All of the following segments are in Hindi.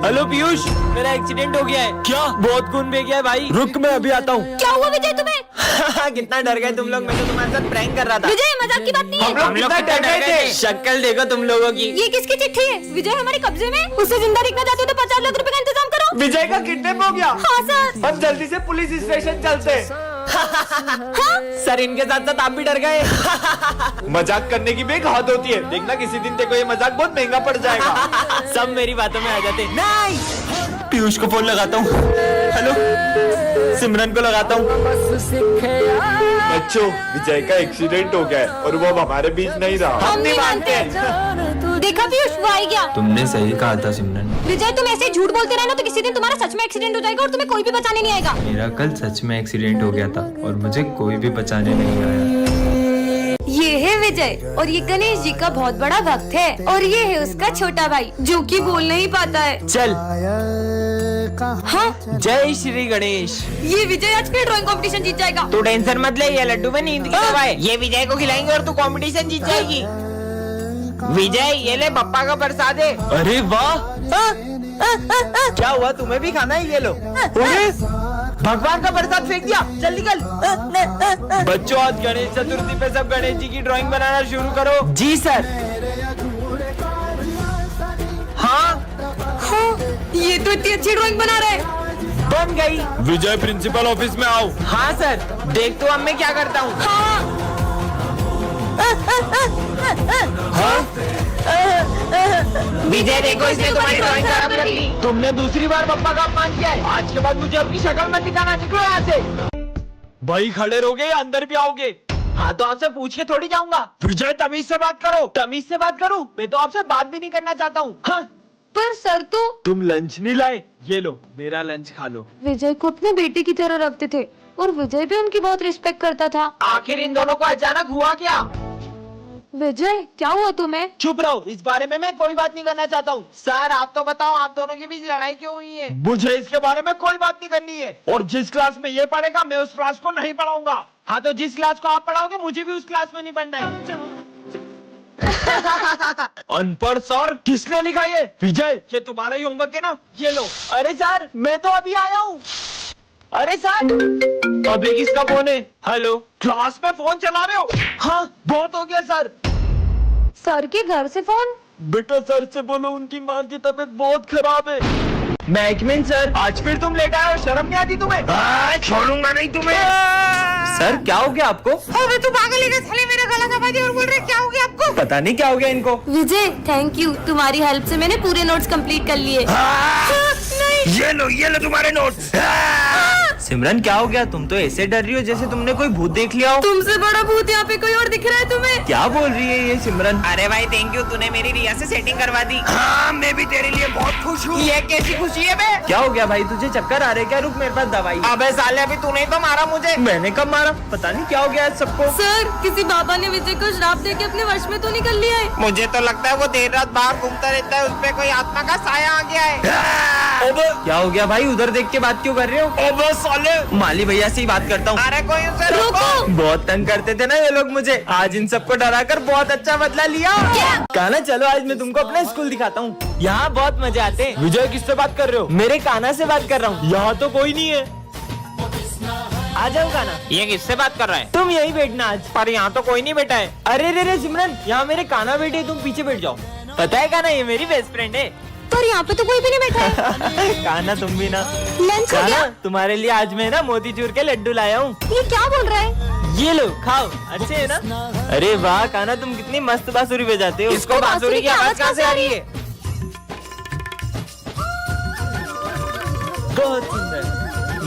हेलो पीयूष, मेरा एक्सीडेंट हो गया है। क्या? बहुत खून बह गया है भाई। रुक, मैं अभी आता हूँ। क्या हुआ विजय तुम्हें? कितना डर गए तुम लोग। मैं तो तुम्हारे साथ प्रैंक कर रहा था। विजय मजाक की बात नहीं है। हम लोग कितना डर गए थे। शक्ल देखो तुम लोगों की। ये किसकी चिट्ठी है? विजय हमारे कब्जे में। उसे जिंदा देखना चाहते हो तो 50 लाख रुपए का इंतजाम करो। विजय का किडनैप हो गया। हाँ सर। हम जल्दी से पुलिस स्टेशन चलते हैं। सर इनके साथ साथ आप भी डर गए। मजाक करने की भी एक हद होती है। देखना किसी दिन तेरे को ये मजाक बहुत महंगा पड़ जाएगा। सब मेरी बातों में आ जाते। नहीं, पीयूष को फोन लगाता हूँ। हेलो, सिमरन को लगाता हूँ। बच्चों, विजय का एक्सीडेंट हो गया है और वो अब हमारे बीच नहीं रहा। हम नहीं मानते। देखा पीयूष, वो आ गया। तुमने सही कहा था सिमरन। विजय तुम ऐसे झूठ बोलते रहना तो किसी दिन तुम्हारा सच में एक्सीडेंट हो जाएगा और तुम्हें कोई भी बचाने नहीं आएगा। मेरा कल सच में एक्सीडेंट हो गया था और मुझे कोई भी बचाने नहीं आया। ये है विजय और ये गणेश जी का बहुत बड़ा भक्त है और ये है उसका छोटा भाई जो कि बोल नहीं पाता है। चल, हाँ, जय श्री गणेश। ये विजय आज फिर ड्राइंग कंपटीशन जीत जाएगा। तू टेंशन मत ले, ये लड्डू में नींद की दवा है। ये विजय को खिलाएंगे और तू कंपटीशन जीत जाएगी। विजय, ये ले पप्पा का प्रसाद है। अरे वाह, क्या हुआ? तुम्हें भी खाना है? ये लो। भगवान का प्रसाद फेंक दिया। चल निकल। बच्चों, आज गणेश चतुर्थी पे सब गणेश जी की ड्राइंग बनाना शुरू करो। जी सर। हाँ, ये तो इतनी अच्छी ड्राइंग बना रहा है। बन गई। विजय, प्रिंसिपल ऑफिस में आओ। हाँ सर, देख तो अब मैं क्या करता हूँ। हाँ। विजय देखो, इसने तुम्हारी ड्राइंग खराब कर दी। तुमने दूसरी बार पप्पा का अपमान किया है। आज के बाद मुझे अपनी शक्ल मत दिखाना। निकलो यहाँ से। भाई खड़े रहोगे या अंदर भी आओगे? हाँ तो आपसे पूछ के थोड़ी जाऊंगा। विजय, तमीज से बात करो। तमीज से बात करूं? मैं तो आपसे बात भी नहीं करना चाहता हूँ। हाँ? पर सर तो तुम लंच नहीं लाए? ये लो, मेरा लंच खा लो। विजय को अपने बेटे की तरह रखते थे और विजय भी उनकी बहुत रिस्पेक्ट करता था। आखिर इन दोनों को अचानक हुआ क्या? विजय, क्या हुआ तुम्हें? चुप रहो, इस बारे में मैं कोई बात नहीं करना चाहता हूँ। सर आप तो बताओ, आप दोनों के बीच लड़ाई क्यों हुई है? मुझे इसके बारे में कोई बात नहीं करनी है। और जिस क्लास में ये पढ़ेगा मैं उस क्लास को नहीं पढ़ाऊंगा। हाँ तो जिस क्लास को आप पढ़ाओगे मुझे भी उस क्लास में नहीं पढ़ना है। अनपढ़ सर, किसने लिखा ये? विजय, ये तुम्हारा ही होमवर्क है ना? ये लो। अरे सर, मैं तो अभी आया हूँ। अरे सर, अभी किसका फोन है? हेलो, क्लास में फोन चला रहे हो? हाँ, बहुत हो गया सर। सर के घर से फोन? बेटा सर से बोलो उनकी माँ की तबीयत बहुत खराब है। मैकमिन सर, आज फिर तुम लेट आए हो, शर्म नहीं आती तुम्हें? छोड़ूंगा नहीं तुम्हें। सर क्या हो गया आपको? अबे तू पागल है क्या? साले मेरा गला दबा दिया और बोल रहे क्या हो गया आपको? पता नहीं क्या हो गया इनको। विजय, थैंक यू, तुम्हारी हेल्प से मैंने पूरे नोट्स कंप्लीट कर लिए। नहीं। ये लो तुम्हारे नोट्स। सिमरन क्या हो गया? तुम तो ऐसे डर रही हो जैसे तुमने कोई भूत देख लिया हो। तुमसे बड़ा भूत यहाँ पे कोई और दिख रहा है तुम्हें? क्या बोल रही है ये सिमरन? अरे भाई थैंक यू, तूने मेरी रिया से सेटिंग करवा दी। हाँ, मैं भी तेरे लिए बहुत खुश हूँ। ये कैसी खुशी है बे? क्या हो गया भाई, तुझे चक्कर आ रहे क्या? रुक, मेरे पास दवाई। अबे साले, अभी तूने तो मारा मुझे। मैंने कब मारा? पता नहीं क्या हो गया है सबको। सर, किसी बाबा ने विजय को श्राप देके अपने वश में तो नहीं कर लिया है? मुझे तो लगता है वो देर रात बाहर घूमता रहता है, उसपे कोई आत्मा का साया आ गया है। क्या हो गया भाई? उधर देख के बात क्यों कर रहे हो? साले, माली भैया से ही बात करता हूँ। अरे कोई उसे रोको। बहुत तंग करते थे ना ये लोग मुझे। आज इन सबको डरा कर बहुत अच्छा बदला लिया। काना, चलो आज मैं तुमको अपना स्कूल दिखाता हूँ। यहाँ बहुत मजे आते हैं। विजय, किससे बात कर रहे हो? मेरे काना से बात कर रहा हूँ। यहाँ तो कोई नहीं है। आ जाओ काना। ये किससे बात कर रहा है? तुम यही बैठना आज। पर यहाँ तो कोई नहीं बैठा है। अरे रे सिमरन, यहाँ मेरे काना बैठे, तुम पीछे बैठ जाओ। पता है काना, ये मेरी बेस्ट फ्रेंड है। पर यहाँ पे तो कोई भी नहीं बैठा है। काना तुम भी ना। लंच हो गया? तुम्हारे लिए आज मैं ना मोतीचूर के लड्डू लाया हूँ। ये क्या बोल रहा है? ये लो, खाओ, अच्छे है ना? अरे वाह काना, तुम कितनी मस्त बांसुरी बजाते हो। इसको बांसुरी की आवाज कहाँ से आ रही है? बहुत सुंदर।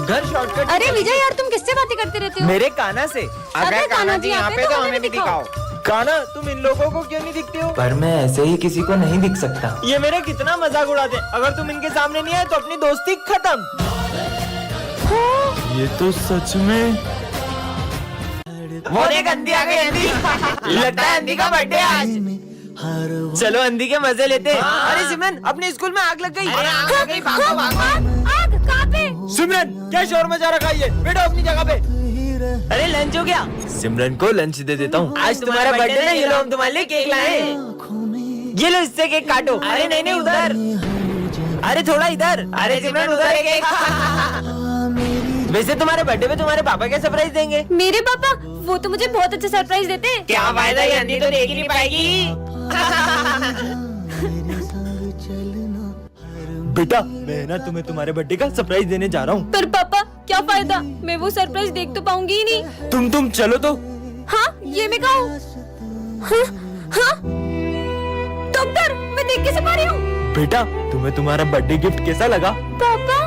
घर शॉर्टकट। अरे विजय यार, तुम किससे बातें करते रहते हो? मेरे काना से। अगर काना जी यहाँ पे तो हमें भी दिखाओ। काना, तुम इन लोगों को क्यों नहीं दिखते हो? पर मैं ऐसे ही किसी को नहीं दिख सकता। ये मेरा कितना मजाक उड़ाते हैं। अगर तुम इनके सामने नहीं आए तो अपनी दोस्ती खत्म। ये तो सच में। वो देख, अंधी आ गई। अंधी लगता है अंधी का बर्थडे आज। चलो अंधी के मजे लेते हैं। अरे सिमरन, अपने स्कूल में आग लग गई। भागो भागो। आग कहाँ पे? सिमरन, क्या शोर मचा रखा है? बैठो अपनी जगह पे। अरे लंच हो गया? सिमरन को लंच दे देता हूँ। आज तुम्हारा बर्थडे ना, ये लो हम तुम्हारे लिए केक लाए हैं। ये लो, इससे केक काटो। अरे नहीं उधर। अरे थोड़ा इधर। अरे सिमरन उधर है केक। वैसे तुम्हारे बर्थडे पे तुम्हारे पापा क्या सरप्राइज देंगे? मेरे पापा वो तो मुझे बहुत अच्छा सरप्राइज देते हैं। क्या फायदा, ये अंधी तो देख ही नहीं पाएगी। बेटा मैं ना तुम्हें तुम्हारे बर्थडे का सरप्राइज देने जा रहा हूँ। पर पापा क्या फायदा, मैं वो सरप्राइज देख तो पाऊंगी ही नहीं। तुम चलो तो। हाँ ये मैं कहूँ। हाँ, हाँ? डॉक्टर मैं देख कैसे पा रही हूँ? बेटा तुम्हें तुम्हारा बर्थडे गिफ्ट कैसा लगा? पापा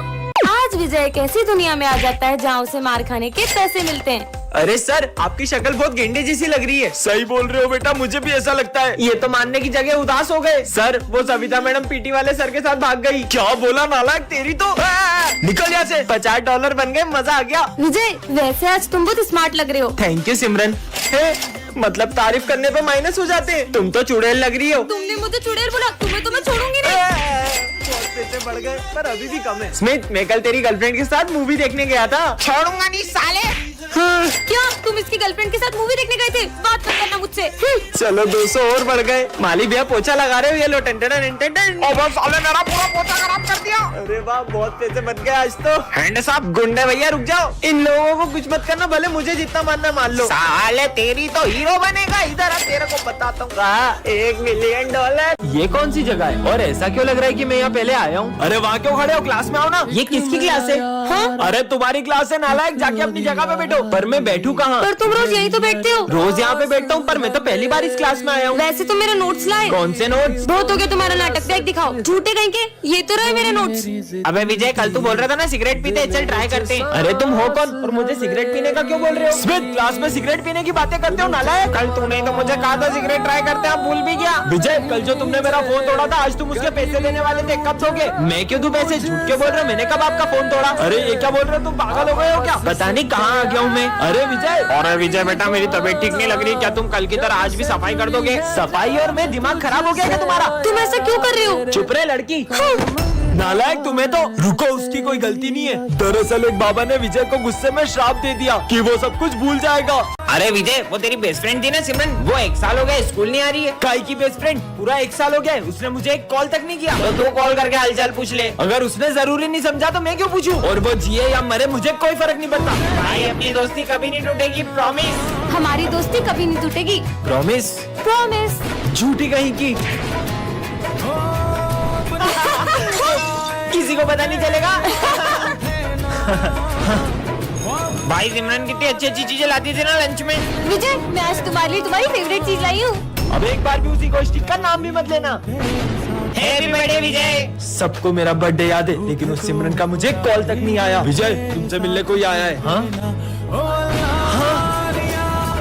आज विजय कैसी दुनिया में आ जाता है जहाँ उसे मार खाने के पैसे मिलते हैं। अरे सर आपकी शक्ल बहुत गेंडे जैसी लग रही है। सही बोल रहे हो बेटा, मुझे भी ऐसा लगता है। ये तो मानने की जगह उदास हो गए। सर वो सविता मैडम पीटी वाले सर के साथ भाग गई। क्या बोला नालायक, तेरी तो निकल यहाँ से। $50 बन गए, मजा आ गया। विजय वैसे आज तुम बहुत स्मार्ट लग रहे हो। थैंक यू सिमरन। मतलब तारीफ करने पे माइनस हो जाते हैं। तुम तो चुड़ैल लग रही हो। तुमने मुझे चुड़ैल बोला, तुम्हें तो मैं छोड़ूंगी नहीं। बहुत पैसे बढ़ गए पर अभी भी कम है। स्मिथ मैं कल तेरी गर्लफ्रेंड के साथ मूवी देखने गया था। छोड़ूंगा नहीं साले। क्या तुम इसकी गर्लफ्रेंड के साथ मूवी देखने गए थे? बात मत करना मुझसे। चलो 200 और बढ़ गए। माली भैया पोछा लगा रहे हो, ये लो साले मेरा पूरा पोछा खराब कर दिया। अरे वाह बहुत पैसे बच गए आज तो। हैंड साहब गुंडे भैया रुक जाओ, इन लोगों को कुछ मत करना, भले मुझे जितना मानना मान लो। साले तेरी तो हीरो बनेगा, इधर आ तेरे को बताता हूँ। $1 मिलियन। ये कौन सी जगह है और ऐसा क्यों लग रहा है कि मैं यहाँ पहले आया हूँ? अरे वहाँ क्यों खड़े हो, क्लास में आओ ना। ये किसकी क्लास है? हाँ? अरे तुम्हारी क्लास है नालायक, जाके अपनी जगह पे बैठो। पर मैं बैठू कहाँ? पर तुम रोज यही तो बैठते हो। रोज यहाँ पे बैठता हूँ पर मैं तो पहली बार इस क्लास में आया हूँ। वैसे तो मेरे नोट्स लाए। कौन से नोट्स? बहुत हो गया तुम्हारा नाटक, बैग दिखाओ। झूठे कहीं के, ये तो रहे मेरे नोट्स। अबे विजय कल तू बोल रहा था ना सिगरेट पीते, चल ट्राई करते हैं। अरे तुम हो कौन और मुझे सिगरेट पीने का क्यों बोल रहे हो? स्मिथ क्लास में सिगरेट पीने की बातें करते हो नालायक। कल तूने तो मुझे कहा था सिगरेट ट्राई करते हैं, भूल भी गया। विजय कल जो तुमने मेरा फोन तोड़ा था, आज तुम उसके पैसे देने वाले थे, कब दोगे? मैं क्यों दूं पैसे? झूठ क्यों बोल रहे हो? मैंने कब आपका फोन तोड़ा? अरे ये क्या बोल रहे हो, तुम पागल हो गए हो क्या? पता नहीं कहाँ आ गया हूँ मैं। अरे विजय बेटा मेरी तबीयत ठीक नहीं लग रही, क्या तुम कल की तरह आज भी सफाई कर दोगे? सफाई और मैं दिमाग खराब हो गया क्या तुम्हारा? तुम ऐसा क्यों कर रहे हो? चुप रहे लड़की। नालायक तुम्हें तो। रुको उसकी कोई गलती नहीं है। दरअसल एक बाबा ने विजय को गुस्से में श्राप दे दिया कि वो सब कुछ भूल जाएगा। अरे विजय वो तेरी बेस्ट फ्रेंड थी ना सिमरन, वो 1 साल हो गया स्कूल नहीं आ रही है। काई की बेस्ट फ्रेंड? पूरा 1 साल हो गया, उसने मुझे एक कॉल तक नहीं किया। तो तू कॉल करके हालचाल पूछ ले। अगर उसने जरूरी नहीं समझा तो मैं क्यों पूछूं? और वो जिए या मरे मुझे कोई फर्क नहीं पड़ता। भाई अपनी दोस्ती कभी नहीं टूटेगी, प्रॉमिस। हमारी दोस्ती कभी नहीं टूटेगी, प्रॉमिस। प्रॉमिस। झूठी कहीं की। किसी को पता नहीं चलेगा। भाई सिमरन कितनी अच्छी अच्छी चीजें लाती थी ना लंच में। विजय मैं आज तुम्हारे लिए तुम्हारी फेवरेट चीज लाई हूँ। अब एक बार भी उसी गोष्ठी का नाम भी मत लेना। हैप्पी बर्थडे विजय। सबको मेरा बर्थडे याद है लेकिन उस सिमरन का मुझे कॉल तक नहीं आया। विजय तुमसे मिलने कोई आया है? हाँ?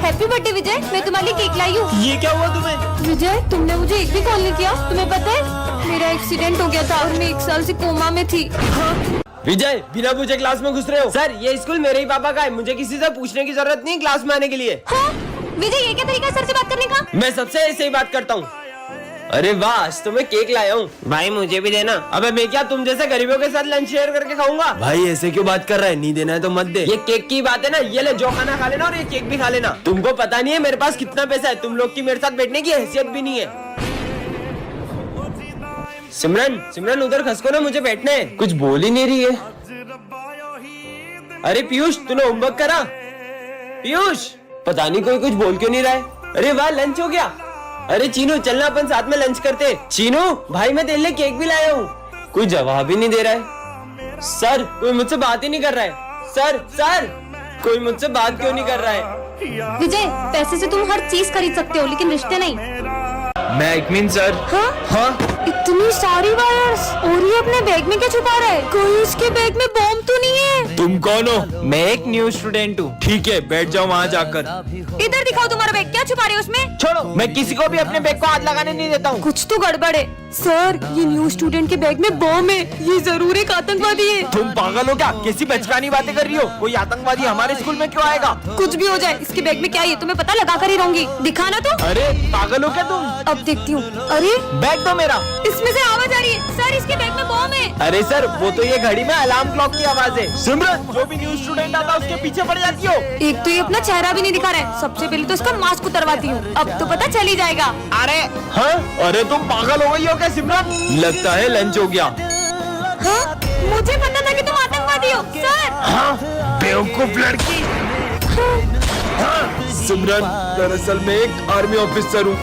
हैप्पी बर्थडे विजय, मैं तुम्हारे लिए केक लाई हूँ। ये क्या हुआ तुम्हें? विजय तुमने मुझे एक भी कॉल नहीं किया, तुम्हें पता है मेरा एक्सीडेंट हो गया था और मैं 1 साल से कोमा में थी। विजय बिना पूछे क्लास में घुस रहे हो? सर ये स्कूल मेरे ही पापा का है, मुझे किसी से पूछने की जरूरत नहीं क्लास में आने के लिए। हाँ? विजय ये क्या तरीका है सर से बात करने का? मैं सबसे ऐसे ही बात करता हूँ। अरे वाह आज तो मैं केक लाया हूँ। भाई मुझे भी देना। अबे मैं क्या तुम जैसे गरीबों के साथ लंच शेयर करके खाऊंगा? भाई ऐसे क्यों बात कर रहा है? नहीं देना है तो मत दे। ये केक की बात है ना, ये ले जो खाना खा लेना और ये केक भी खा लेना। तुमको पता नहीं है मेरे पास कितना पैसा है, तुम लोग की मेरे साथ बैठने की हैसियत भी नहीं है। सिमरन उधर खसको ना, मुझे बैठना है। कुछ बोल ही नहीं रही है। अरे पीयूष तूने होमवर्क करा? पीयूष पता नहीं कोई कुछ बोल क्यों नहीं रहा है। अरे वाह लंच हो गया। अरे चीनू चलना अपन साथ में लंच करते। चीनू भाई मैं तेरे लिए केक भी लाया हूँ। कोई जवाब ही नहीं दे रहा है। सर कोई मुझसे बात ही नहीं कर रहा है। सर कोई मुझसे बात क्यों नहीं कर रहा है? विजय पैसे से तुम हर चीज खरीद सकते हो लेकिन रिश्ते नहीं। मैं इकमीन सर। हाँ? इतनी सारी वायर्स, और ये अपने बैग में क्या छुपा रहा है? कोई इसके बैग में बॉम्ब तो नहीं है? तुम कौन हो? मैं एक न्यू स्टूडेंट हूँ। ठीक है बैठ जाओ वहाँ जाकर। इधर दिखाओ तुम्हारा बैग, क्या छुपा रहे हो उसमें? छोड़ो मैं किसी को भी अपने बैग को हाथ लगाने नहीं देता हूँ। कुछ तो गड़बड़ है सर, ये न्यू स्टूडेंट के बैग में बॉम्ब है, ये जरूर एक आतंकवादी है। तुम पागल हो क्या? कैसी बचकानी बातें कर रही हो? कोई आतंकवादी हमारे स्कूल में क्यों आएगा? कुछ भी हो जाए इसके बैग में क्या है तुम्हें पता लगा कर ही रहूंगी। दिखाना तो। अरे पागल हो क्या तुम? अब देखती हूँ। अरे बैग दो मेरा। इसमें से आवाज आ रही है सर, इसके बैग में बॉम्ब है। अरे सर वो तो ये घड़ी में अलार्म क्लॉक की आवाज है। सिमरन जो भी न्यू स्टूडेंट आता है उसके पीछे पड़ जाती हो। एक तो ये अपना चेहरा भी नहीं दिखा रहा है, सबसे पहले तो इसका मास्क उतरवाती हूँ, अब तो पता चल ही जाएगा। अरे हाँ? अरे तुम पागल हो गई हो क्या सिमरन? लगता है लंच हो गया। हाँ? मुझे पता था कि तुम आतंकवादी हो सर। हाँ, बेवकूफ लड़की। हाँ, सिमरन, दरअसल मैं एक आर्मी ऑफिसर हूँ।